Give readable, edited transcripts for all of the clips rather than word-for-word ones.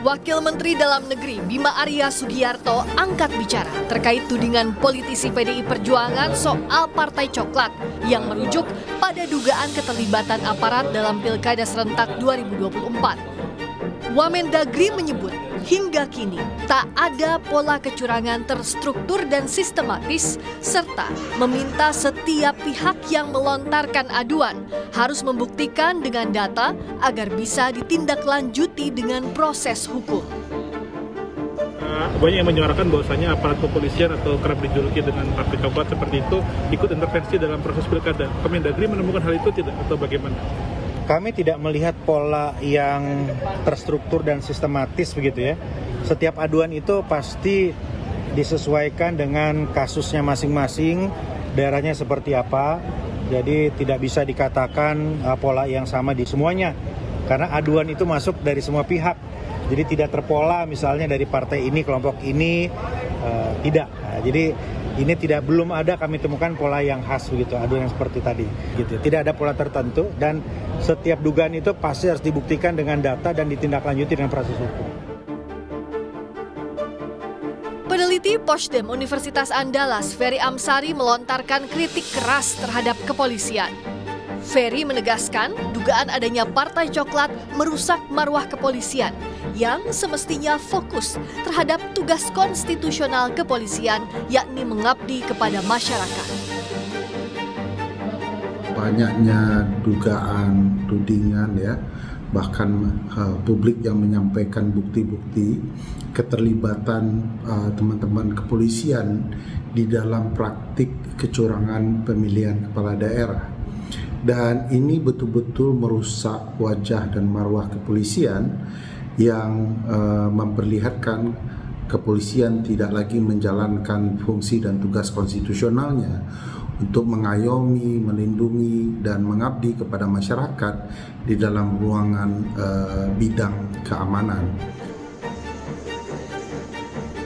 Wakil Menteri Dalam Negeri Bima Arya Sugiarto angkat bicara terkait tudingan politisi PDI Perjuangan soal Partai Coklat yang merujuk pada dugaan keterlibatan aparat dalam Pilkada serentak 2024. Wamendagri menyebut hingga kini tak ada pola kecurangan terstruktur dan sistematis serta meminta setiap pihak yang melontarkan aduan harus membuktikan dengan data agar bisa ditindaklanjuti dengan proses hukum. Banyak yang menyuarakan bahwasanya aparat kepolisian atau kerap dijuluki dengan Partai Coklat seperti itu ikut intervensi dalam proses pilkada. Kemendagri menemukan hal itu tidak atau bagaimana? Kami tidak melihat pola yang terstruktur dan sistematis begitu ya. Setiap aduan itu pasti disesuaikan dengan kasusnya masing-masing, daerahnya seperti apa. Jadi tidak bisa dikatakan pola yang sama di semuanya. Karena aduan itu masuk dari semua pihak. Jadi tidak terpola misalnya dari partai ini, kelompok ini, tidak. Jadi ini belum ada kami temukan pola yang khas begitu, aduan yang seperti tadi. Gitu. Tidak ada pola tertentu dan setiap dugaan itu pasti harus dibuktikan dengan data dan ditindaklanjuti dengan proses hukum. Peneliti Posdem Universitas Andalas, Ferry Amsari melontarkan kritik keras terhadap kepolisian. Ferry menegaskan dugaan adanya Partai Coklat merusak marwah kepolisian yang semestinya fokus terhadap tugas konstitusional kepolisian, yakni mengabdi kepada masyarakat. Banyaknya dugaan, tudingan ya, bahkan publik yang menyampaikan bukti-bukti keterlibatan teman-teman kepolisian di dalam praktik kecurangan pemilihan kepala daerah. Dan ini betul-betul merusak wajah dan marwah kepolisian yang memperlihatkan kepolisian tidak lagi menjalankan fungsi dan tugas konstitusionalnya untuk mengayomi, melindungi, dan mengabdi kepada masyarakat di dalam ruangan bidang keamanan.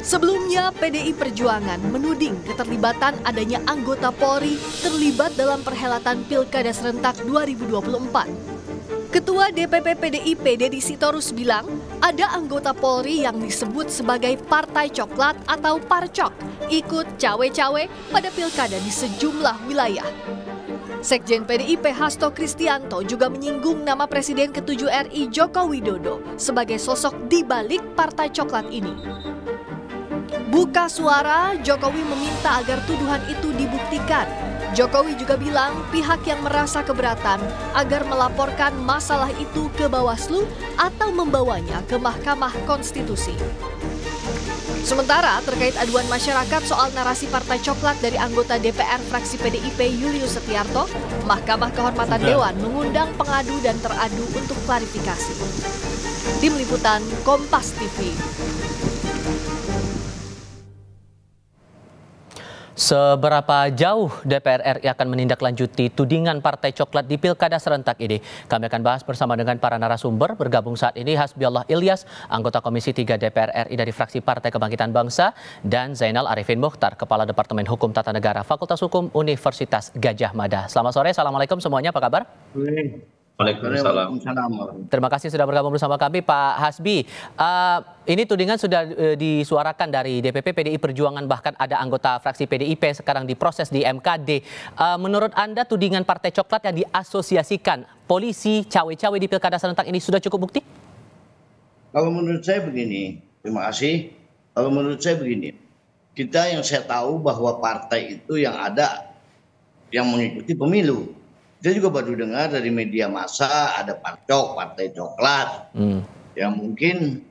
Sebelumnya, PDI Perjuangan menuding keterlibatan adanya anggota Polri terlibat dalam perhelatan Pilkada serentak 2024. Ketua DPP PDIP Deddy Sitorus bilang, ada anggota Polri yang disebut sebagai Partai Coklat atau Parcok ikut cawe-cawe pada pilkada di sejumlah wilayah. Sekjen PDIP Hasto Kristianto juga menyinggung nama Presiden ke-7 RI Joko Widodo sebagai sosok di balik Partai Coklat ini. Buka suara, Jokowi meminta agar tuduhan itu dibuktikan. Jokowi juga bilang pihak yang merasa keberatan agar melaporkan masalah itu ke Bawaslu atau membawanya ke Mahkamah Konstitusi. Sementara terkait aduan masyarakat soal narasi Partai Coklat dari anggota DPR fraksi PDIP Julius Setiarto, Mahkamah Kehormatan Dewan mengundang pengadu dan teradu untuk klarifikasi. Tim Liputan Kompas TV. Seberapa jauh DPR RI akan menindaklanjuti tudingan Partai Coklat di Pilkada serentak ini? Kami akan bahas bersama dengan para narasumber. Bergabung saat ini Hasbiallah Ilyas, anggota Komisi 3 DPR RI dari fraksi Partai Kebangkitan Bangsa, dan Zainal Arifin Mukhtar, Kepala Departemen Hukum Tata Negara Fakultas Hukum Universitas Gadjah Mada. Selamat sore, Assalamualaikum semuanya, apa kabar? Waalaikumsalam. Terima kasih sudah bergabung bersama kami, Pak Hasbi. Ini tudingan sudah disuarakan dari DPP PDI Perjuangan, bahkan ada anggota fraksi PDIP sekarang diproses di MKD. Menurut Anda tudingan Partai Coklat yang diasosiasikan polisi cawe-cawe di Pilkada serentak ini sudah cukup bukti? Kalau menurut saya begini, terima kasih. Kalau menurut saya begini, kita yang saya tahu bahwa partai itu yang ada yang mengikuti pemilu. Kita juga baru dengar dari media massa ada Partai Coklat. Yang mungkin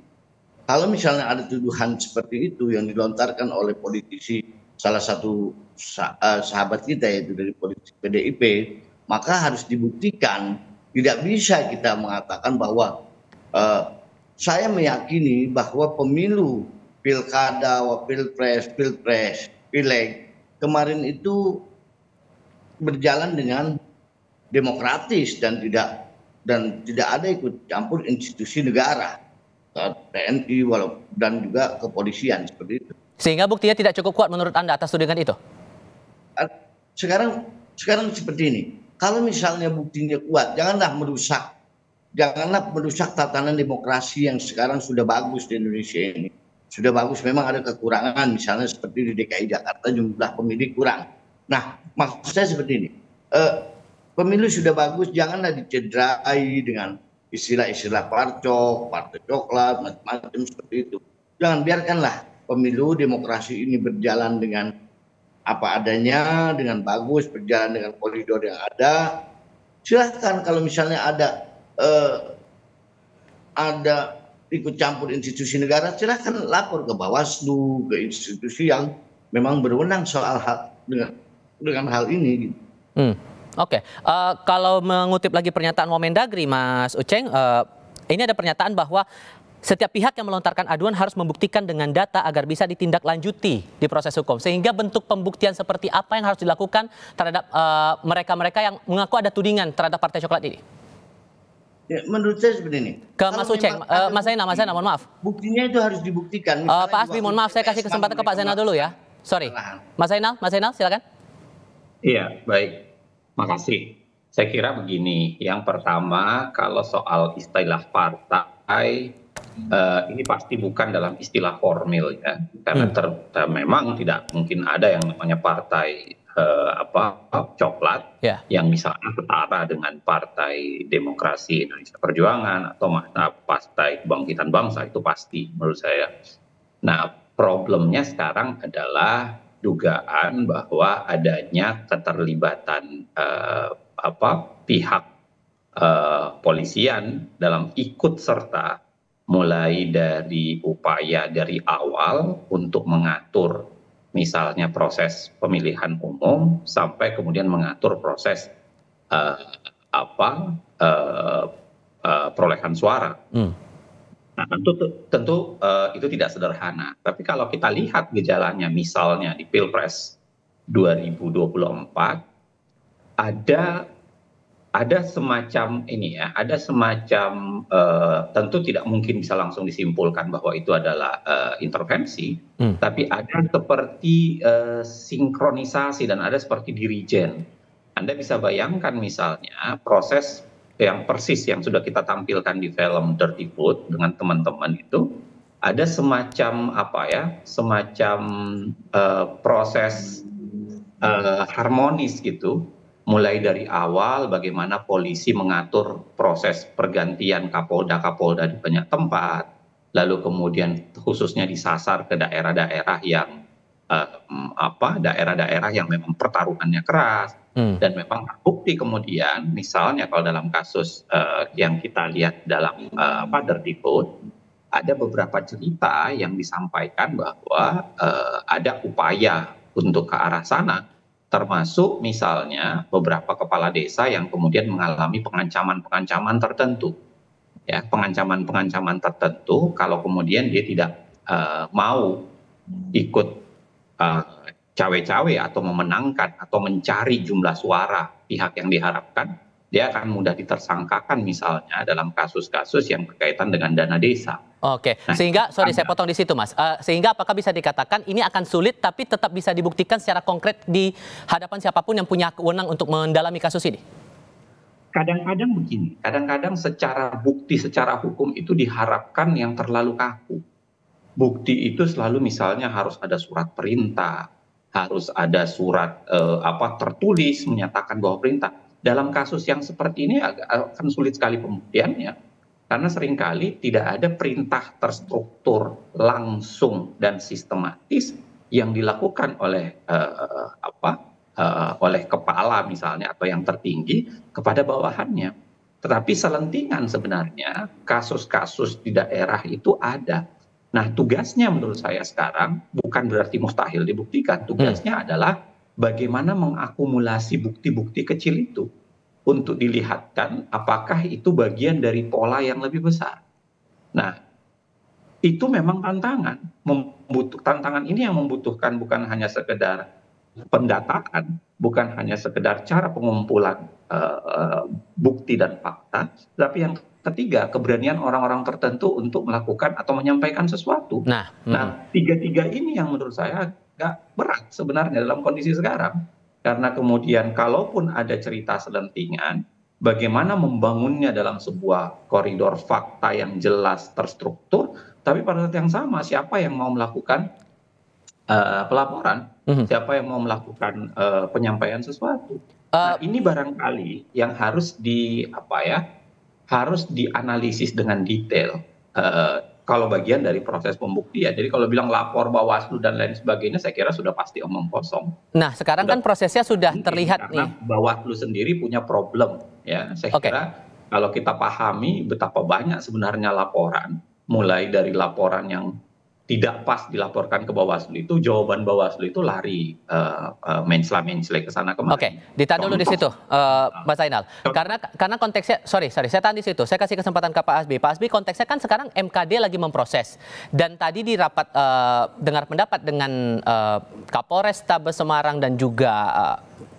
kalau misalnya ada tuduhan seperti itu yang dilontarkan oleh politisi, salah satu sahabat kita yaitu dari politisi PDIP, maka harus dibuktikan. Tidak bisa kita mengatakan bahwa saya meyakini bahwa pemilu, pilkada, pilpres, pileg kemarin itu berjalan dengan demokratis dan tidak ada ikut campur institusi negara, TNI dan juga kepolisian seperti itu. Sehingga buktinya tidak cukup kuat menurut Anda atas tudingan itu? Sekarang seperti ini, kalau misalnya buktinya kuat, janganlah merusak janganlah merusak tatanan demokrasi yang sekarang sudah bagus di Indonesia ini. Sudah bagus, memang ada kekurangan, misalnya seperti di DKI Jakarta jumlah pemilih kurang. Nah, maksud saya seperti ini, pemilu sudah bagus, janganlah dicederai dengan istilah-istilah parcok, partai coklat, macam-macam seperti itu. Jangan, biarkanlah pemilu demokrasi ini berjalan dengan apa adanya, dengan bagus, berjalan dengan koridor yang ada. Silahkan kalau misalnya ada ikut campur institusi negara, silahkan lapor ke Bawaslu, ke institusi yang memang berwenang soal dengan hal ini. Oke. Kalau mengutip lagi pernyataan Wamendagri, Mas Uceng, ini ada pernyataan bahwa setiap pihak yang melontarkan aduan harus membuktikan dengan data agar bisa ditindaklanjuti di proses hukum. Sehingga bentuk pembuktian seperti apa yang harus dilakukan terhadap mereka-mereka yang mengaku ada tudingan terhadap Partai Coklat ini? Ya, menurut saya seperti ini. Ke Mas Uceng, Mas Zainal, mohon maaf. Buktinya itu harus dibuktikan. Pak Hasbi, mohon maaf, saya kasih kesempatan ke Pak Zainal dulu ya. Sorry. Mas Zainal, silakan. Iya, baik. Makasih. Saya kira begini, yang pertama kalau soal istilah partai, ini pasti bukan dalam istilah formil ya, karena memang tidak mungkin ada yang namanya partai coklat yang misalnya setara dengan Partai Demokrasi Indonesia Perjuangan atau Partai Kebangkitan Bangsa, itu pasti menurut saya. Nah, problemnya sekarang adalah dugaan bahwa adanya keterlibatan pihak polisian dalam ikut serta mulai dari upaya dari awal untuk mengatur misalnya proses pemilihan umum sampai kemudian mengatur proses perolehan suara. Nah, tentu itu tidak sederhana. Tapi kalau kita lihat gejalanya misalnya di Pilpres 2024 ada semacam ini ya, ada semacam tentu tidak mungkin bisa langsung disimpulkan bahwa itu adalah intervensi, tapi ada seperti sinkronisasi dan ada seperti dirijen. Anda bisa bayangkan misalnya proses yang persis yang sudah kita tampilkan di film Dirty Foot dengan teman-teman itu, ada semacam semacam proses harmonis gitu. Mulai dari awal bagaimana polisi mengatur proses pergantian kapolda di banyak tempat, lalu kemudian khususnya disasar ke daerah-daerah yang daerah-daerah yang memang pertarungannya keras, dan memang terbukti kemudian misalnya kalau dalam kasus yang kita lihat dalam Dirty Foot, ada beberapa cerita yang disampaikan bahwa ada upaya untuk ke arah sana. Termasuk misalnya beberapa kepala desa yang kemudian mengalami pengancaman-pengancaman tertentu. Ya, pengancaman-pengancaman tertentu kalau kemudian dia tidak mau ikut cawe-cawe atau memenangkan atau mencari jumlah suara pihak yang diharapkan, dia akan mudah ditersangkakan misalnya dalam kasus-kasus yang berkaitan dengan dana desa. Oke, sehingga, saya potong di situ Mas, sehingga apakah bisa dikatakan ini akan sulit tapi tetap bisa dibuktikan secara konkret di hadapan siapapun yang punya kewenangan untuk mendalami kasus ini? Kadang-kadang begini, kadang-kadang secara bukti, secara hukum itu diharapkan yang terlalu kaku. Bukti itu selalu misalnya harus ada surat perintah, harus ada surat tertulis menyatakan bahwa perintah. Dalam kasus yang seperti ini akan sulit sekali pembuktiannya. Karena seringkali tidak ada perintah terstruktur langsung dan sistematis yang dilakukan oleh oleh kepala misalnya atau yang tertinggi kepada bawahannya. Tetapi selentingan sebenarnya kasus-kasus di daerah itu ada. Nah, tugasnya menurut saya sekarang bukan berarti mustahil dibuktikan. Tugasnya adalah bagaimana mengakumulasi bukti-bukti kecil itu untuk dilihatkan apakah itu bagian dari pola yang lebih besar. Nah, itu memang tantangan. Tantangan ini yang membutuhkan bukan hanya sekedar pendataan, bukan hanya sekedar cara pengumpulan bukti dan fakta, tapi yang ketiga, keberanian orang-orang tertentu untuk melakukan atau menyampaikan sesuatu. Nah, tiga-tiga ini yang menurut saya agak berat sebenarnya dalam kondisi sekarang. Karena kemudian kalaupun ada cerita selentingan, bagaimana membangunnya dalam sebuah koridor fakta yang jelas, terstruktur, tapi pada saat yang sama siapa yang mau melakukan pelaporan, siapa yang mau melakukan penyampaian sesuatu. Nah, ini barangkali yang harus harus dianalisis dengan detail. Kalau bagian dari proses pembuktian. Jadi kalau bilang lapor Bawaslu dan lain sebagainya, saya kira sudah pasti omong kosong. Nah, sekarang kan prosesnya sudah terlihat karena nih. Bawaslu sendiri punya problem, ya. Saya kira kalau kita pahami betapa banyak sebenarnya laporan, mulai dari laporan yang tidak pas dilaporkan ke Bawaslu itu, jawaban Bawaslu itu lari mensela-mensela ke sana kemari. Oke, ditahan dulu di situ, Mas Zainal. Karena konteksnya, sorry, saya tahan di situ. Saya kasih kesempatan ke Pak Hasbi. Pak Hasbi, konteksnya kan sekarang MKD lagi memproses. Dan tadi di rapat dengar pendapat dengan Kapolres Tabes Semarang dan juga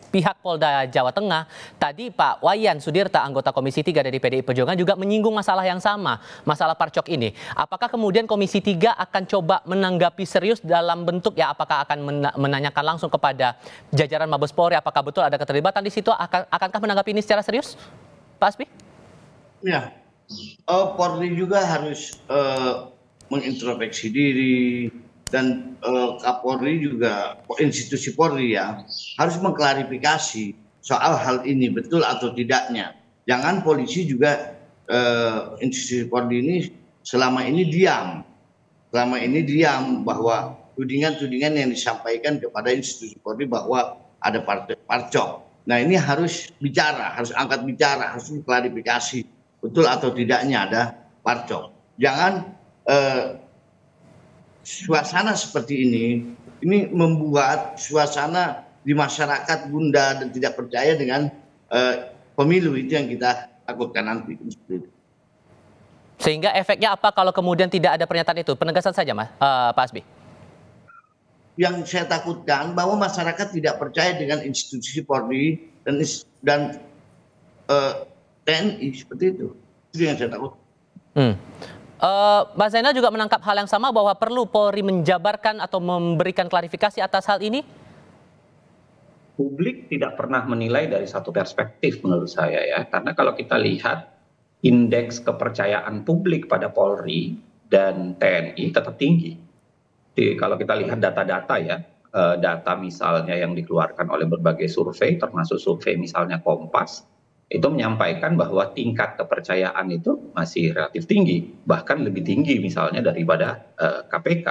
pihak Polda Jawa Tengah, tadi Pak Wayan Sudirta, anggota Komisi 3 dari PDI Perjuangan juga menyinggung masalah yang sama, masalah parcok ini. Apakah kemudian Komisi 3 akan coba menanggapi serius dalam bentuk apakah akan menanyakan langsung kepada jajaran Mabes Polri, apakah betul ada keterlibatan di situ, akankah menanggapi ini secara serius, Pak Hasbi? Ya, Polri juga harus mengintrospeksi diri, dan Kapolri juga, institusi Polri harus mengklarifikasi soal hal ini betul atau tidaknya. Jangan polisi juga, institusi Polri ini selama ini diam bahwa tudingan-tudingan yang disampaikan kepada institusi Polri bahwa ada parcok. Nah, ini harus bicara, harus angkat bicara, harus klarifikasi betul atau tidaknya ada parcok. Jangan suasana seperti ini membuat suasana di masyarakat gundah dan tidak percaya dengan pemilu. Itu yang kita takutkan nanti. Sehingga efeknya apa kalau kemudian tidak ada pernyataan itu? Penegasan saja, Pak Hasbi. Yang saya takutkan bahwa masyarakat tidak percaya dengan institusi Polri dan TNI seperti itu. Itu yang saya takut. Mas Zainal juga menangkap hal yang sama bahwa perlu Polri menjabarkan atau memberikan klarifikasi atas hal ini? Publik tidak pernah menilai dari satu perspektif menurut saya, ya. Karena kalau kita lihat indeks kepercayaan publik pada Polri dan TNI tetap tinggi. Jadi, kalau kita lihat data-data data misalnya yang dikeluarkan oleh berbagai survei, termasuk survei misalnya Kompas, itu menyampaikan bahwa tingkat kepercayaan itu masih relatif tinggi, bahkan lebih tinggi misalnya daripada KPK.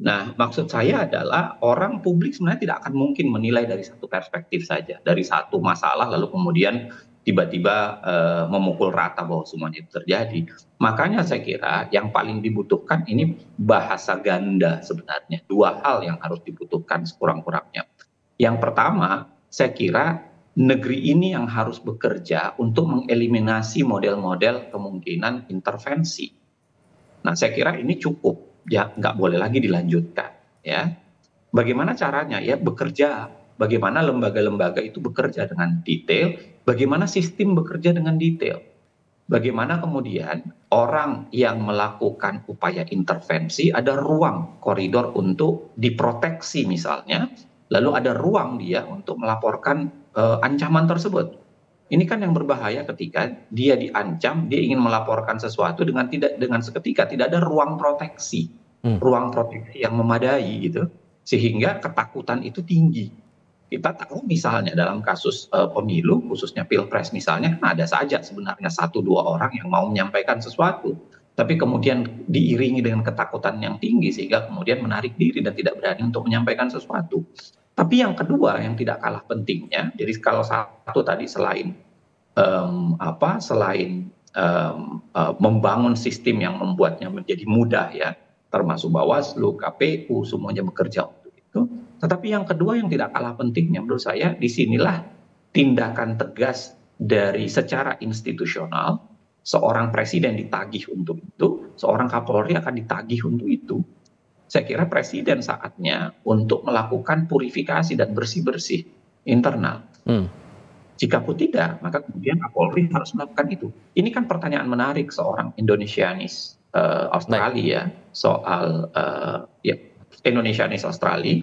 Nah, maksud saya adalah orang publik sebenarnya tidak akan mungkin menilai dari satu perspektif saja, dari satu masalah lalu kemudian tiba-tiba memukul rata bahwa semuanya itu terjadi. Makanya saya kira yang paling dibutuhkan ini bahasa ganda sebenarnya. Dua hal yang harus dibutuhkan sekurang-kurangnya. Yang pertama, saya kira negeri ini yang harus bekerja untuk mengeliminasi model-model kemungkinan intervensi. Nah, saya kira ini cukup, nggak boleh lagi dilanjutkan, ya. Bagaimana caranya? Ya, bekerja. Bagaimana lembaga-lembaga itu bekerja dengan detail, bagaimana sistem bekerja dengan detail. Bagaimana kemudian orang yang melakukan upaya intervensi ada ruang koridor untuk diproteksi misalnya, lalu ada ruang dia untuk melaporkan ancaman tersebut. Ini kan yang berbahaya ketika dia diancam, dia ingin melaporkan sesuatu dengan seketika tidak ada ruang proteksi, ruang proteksi yang memadai gitu, sehingga ketakutan itu tinggi. Kita tahu misalnya dalam kasus pemilu, khususnya Pilpres misalnya, kan ada saja sebenarnya 1-2 orang yang mau menyampaikan sesuatu, tapi kemudian diiringi dengan ketakutan yang tinggi sehingga kemudian menarik diri dan tidak berani untuk menyampaikan sesuatu. Tapi yang kedua yang tidak kalah pentingnya, jadi kalau satu tadi selain membangun sistem yang membuatnya menjadi mudah, ya, termasuk Bawaslu, KPU, semuanya bekerja untuk itu. Tetapi yang kedua yang tidak kalah pentingnya menurut saya, disinilah tindakan tegas dari secara institusional, seorang presiden ditagih untuk itu, seorang Kapolri akan ditagih untuk itu. Saya kira presiden saatnya untuk melakukan purifikasi dan bersih-bersih internal. Jikapun tidak, maka kemudian Kapolri harus melakukan itu. Ini kan pertanyaan menarik seorang Indonesianis Australia soal Indonesianis Australia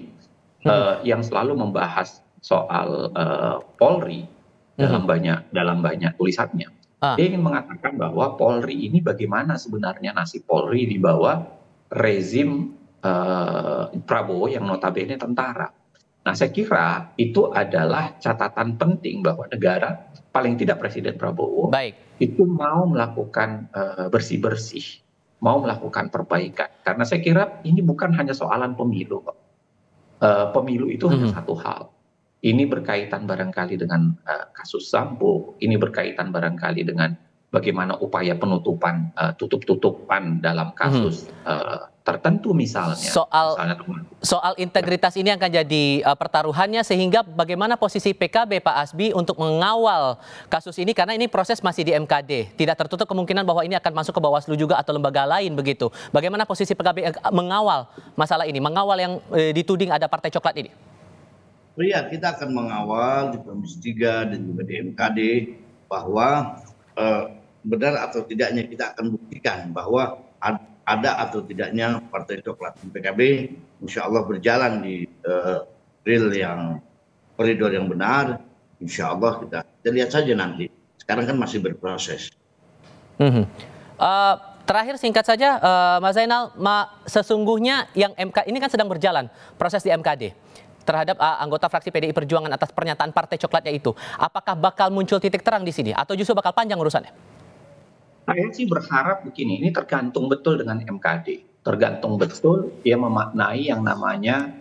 yang selalu membahas soal Polri. dalam banyak tulisannya. Dia ingin mengatakan bahwa Polri ini bagaimana sebenarnya nasib Polri di bawah rezim Prabowo yang notabene tentara. Nah, saya kira itu adalah catatan penting bahwa negara, paling tidak Presiden Prabowo, itu mau melakukan bersih-bersih, mau melakukan perbaikan. Karena saya kira ini bukan hanya soalan pemilu. Pemilu itu hanya satu hal. Ini berkaitan barangkali dengan kasus Sambo, ini berkaitan barangkali dengan bagaimana upaya penutupan, tutup-tutupan dalam kasus tertentu misalnya. Soal integritas ini akan jadi pertaruhannya, sehingga bagaimana posisi PKB Pak Hasbi untuk mengawal kasus ini, karena ini proses masih di MKD. Tidak tertutup kemungkinan bahwa ini akan masuk ke Bawaslu juga atau lembaga lain begitu. Bagaimana posisi PKB mengawal masalah ini, mengawal yang dituding ada Partai Coklat ini? Oh iya, kita akan mengawal di Komisi 3 dan juga di MKD bahwa benar atau tidaknya kita akan buktikan bahwa ada atau tidaknya Partai Coklat dan PKB insya Allah berjalan di koridor yang benar. Insya Allah kita lihat saja nanti. Sekarang kan masih berproses. Terakhir singkat saja, Mas Zainal, sesungguhnya yang MK ini kan sedang berjalan proses di MKD terhadap anggota fraksi PDI Perjuangan atas pernyataan Partai Coklatnya itu. Apakah bakal muncul titik terang di sini atau justru bakal panjang urusannya? Saya sih berharap begini, ini tergantung betul dengan MKD. Tergantung betul dia memaknai yang namanya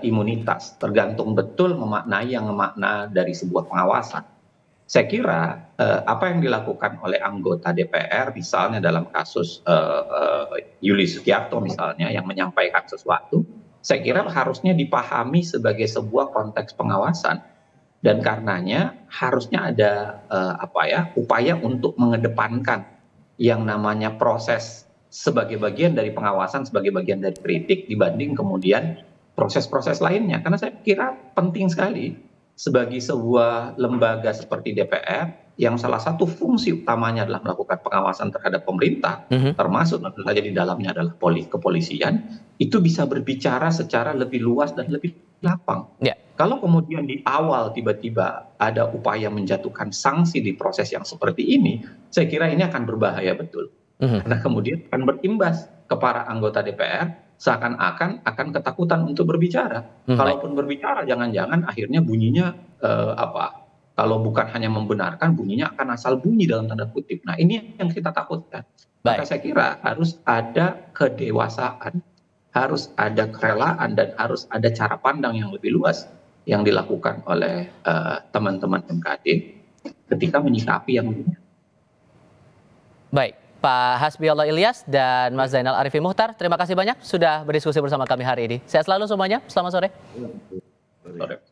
imunitas. Tergantung betul memaknai yang makna dari sebuah pengawasan. Saya kira apa yang dilakukan oleh anggota DPR misalnya dalam kasus Yuli Sugiarto misalnya yang menyampaikan sesuatu, saya kira harusnya dipahami sebagai sebuah konteks pengawasan. Dan karenanya harusnya ada upaya untuk mengedepankan yang namanya proses sebagai bagian dari pengawasan, sebagai bagian dari kritik dibanding kemudian proses-proses lainnya. Karena saya kira penting sekali sebagai sebuah lembaga seperti DPR yang salah satu fungsi utamanya adalah melakukan pengawasan terhadap pemerintah, termasuk tentu saja di dalamnya adalah kepolisian, itu bisa berbicara secara lebih luas dan lebih lapang. Kalau kemudian di awal tiba-tiba ada upaya menjatuhkan sanksi di proses yang seperti ini, saya kira ini akan berbahaya betul. Karena kemudian akan berimbas ke para anggota DPR, seakan-akan akan ketakutan untuk berbicara. Kalaupun berbicara, jangan-jangan akhirnya bunyinya kalau bukan hanya membenarkan, bunyinya akan asal bunyi dalam tanda kutip. Nah, ini yang kita takutkan. Maka saya kira harus ada kedewasaan, harus ada kerelaan, dan harus ada cara pandang yang lebih luas yang dilakukan oleh teman-teman MKD ketika menyikapi yang ini. Baik, Pak Hasbiollah Ilyas dan Mas Zainal Arifin Muchtar, terima kasih banyak sudah berdiskusi bersama kami hari ini. Sehat selalu semuanya, selamat sore. Sore.